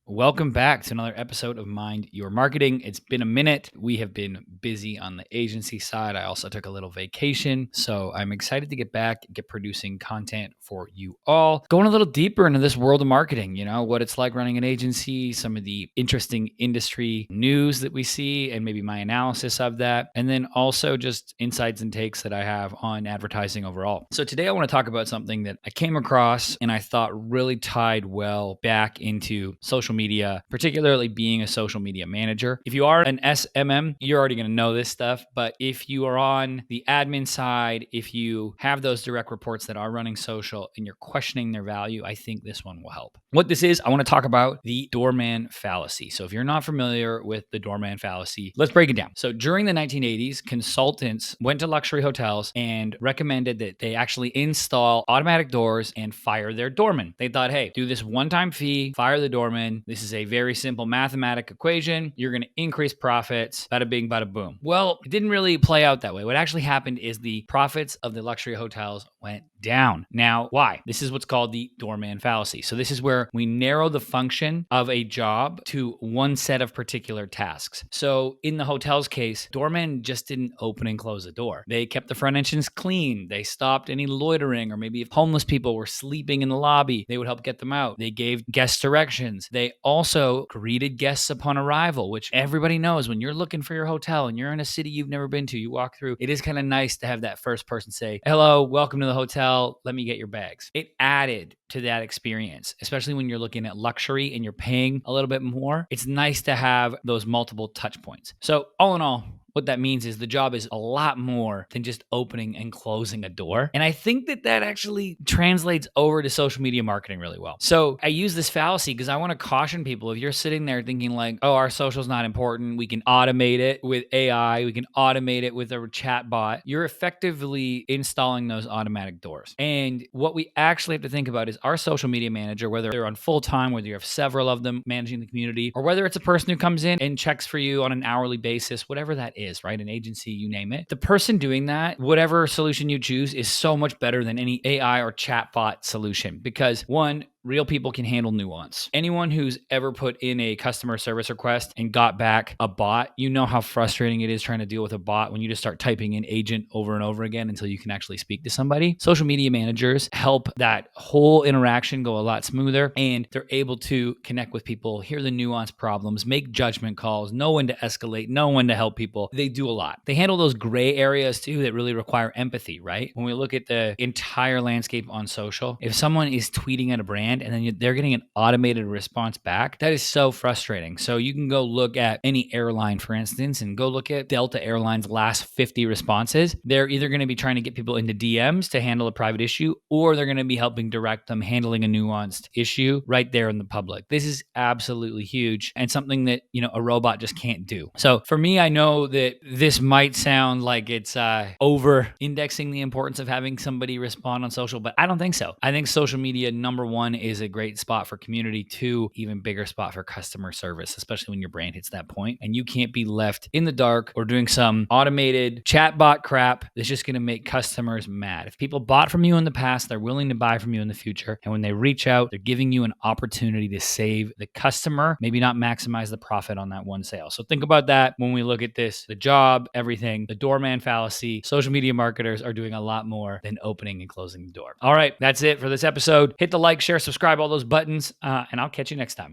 Welcome back to another episode of Mind Your Marketing. It's been a minute. We have been busy on the agency side. I also took a little vacation. So I'm excited to get back, get producing content for you all. Going a little deeper into this world of marketing, what it's like running an agency, some of the interesting industry news that we see, and maybe my analysis of that. And then also just insights and takes that I have on advertising overall. So today I want to talk about something that I came across and I thought really tied well back into social media, particularly being a social media manager. If you are an SMM, you're already going to know this stuff. But if you are on the admin side, if you have those direct reports that are running social and you're questioning their value, I think this one will help. What this is, I want to talk about the Doorman Fallacy. So if you're not familiar with the Doorman Fallacy, let's break it down. So during the 1980s, consultants went to luxury hotels and recommended that they actually install automatic doors and fire their doorman. They thought, hey, do this one-time fee, fire the doorman. This is a very simple mathematical equation. You're going to increase profits. Bada bing, bada boom. Well, it didn't really play out that way. What actually happened is the profits of the luxury hotels went down. Now, why? This is what's called the doorman fallacy. So this is where we narrow the function of a job to one set of particular tasks. So in the hotel's case, doormen just didn't open and close the door. They kept the front entrance clean. They stopped any loitering, or maybe if homeless people were sleeping in the lobby, they would help get them out. They gave guest directions. They also greeted guests upon arrival, which everybody knows when you're looking for your hotel and you're in a city you've never been to, you walk through, it is kind of nice to have that first person say, hello, welcome to the hotel. Let me get your bags. It added to that experience, especially when you're looking at luxury and you're paying a little bit more. It's nice to have those multiple touch points. So all in all, what that means is the job is a lot more than just opening and closing a door. And I think that actually translates over to social media marketing really well. So I use this fallacy because I want to caution people. If you're sitting there thinking like, oh, our social's not important, we can automate it with AI, we can automate it with a chat bot, you're effectively installing those automatic doors. And what we actually have to think about is our social media manager, whether they're on full time, whether you have several of them managing the community, or whether it's a person who comes in and checks for you on an hourly basis, whatever that is, right? An agency, you name it. The person doing that, whatever solution you choose, is so much better than any AI or chatbot solution because one, real people can handle nuance. Anyone who's ever put in a customer service request and got back a bot, you know how frustrating it is trying to deal with a bot when you just start typing in agent over and over again until you can actually speak to somebody. Social media managers help that whole interaction go a lot smoother, and they're able to connect with people, hear the nuanced problems, make judgment calls, know when to escalate, know when to help people. They do a lot. They handle those gray areas too that really require empathy, right? When we look at the entire landscape on social, if someone is tweeting at a brand and then they're getting an automated response back, that is so frustrating. So you can go look at any airline, for instance, and go look at Delta Airlines' last 50 responses. They're either going to be trying to get people into DMs to handle a private issue, or they're going to be helping direct them handling a nuanced issue right there in the public. This is absolutely huge and something that, a robot just can't do. So for me, I know that this might sound like it's over indexing the importance of having somebody respond on social, but I don't think so. I think social media, number one, is a great spot for community. Two, even bigger spot for customer service, especially when your brand hits that point and you can't be left in the dark or doing some automated chatbot crap that's just going to make customers mad. If people bought from you in the past, they're willing to buy from you in the future. And when they reach out, they're giving you an opportunity to save the customer, maybe not maximize the profit on that one sale. So think about that when we look at this, the job, everything, the doorman fallacy. Social media marketers are doing a lot more than opening and closing the door. All right, that's it for this episode. Hit the like, share, subscribe, all those buttons, and I'll catch you next time.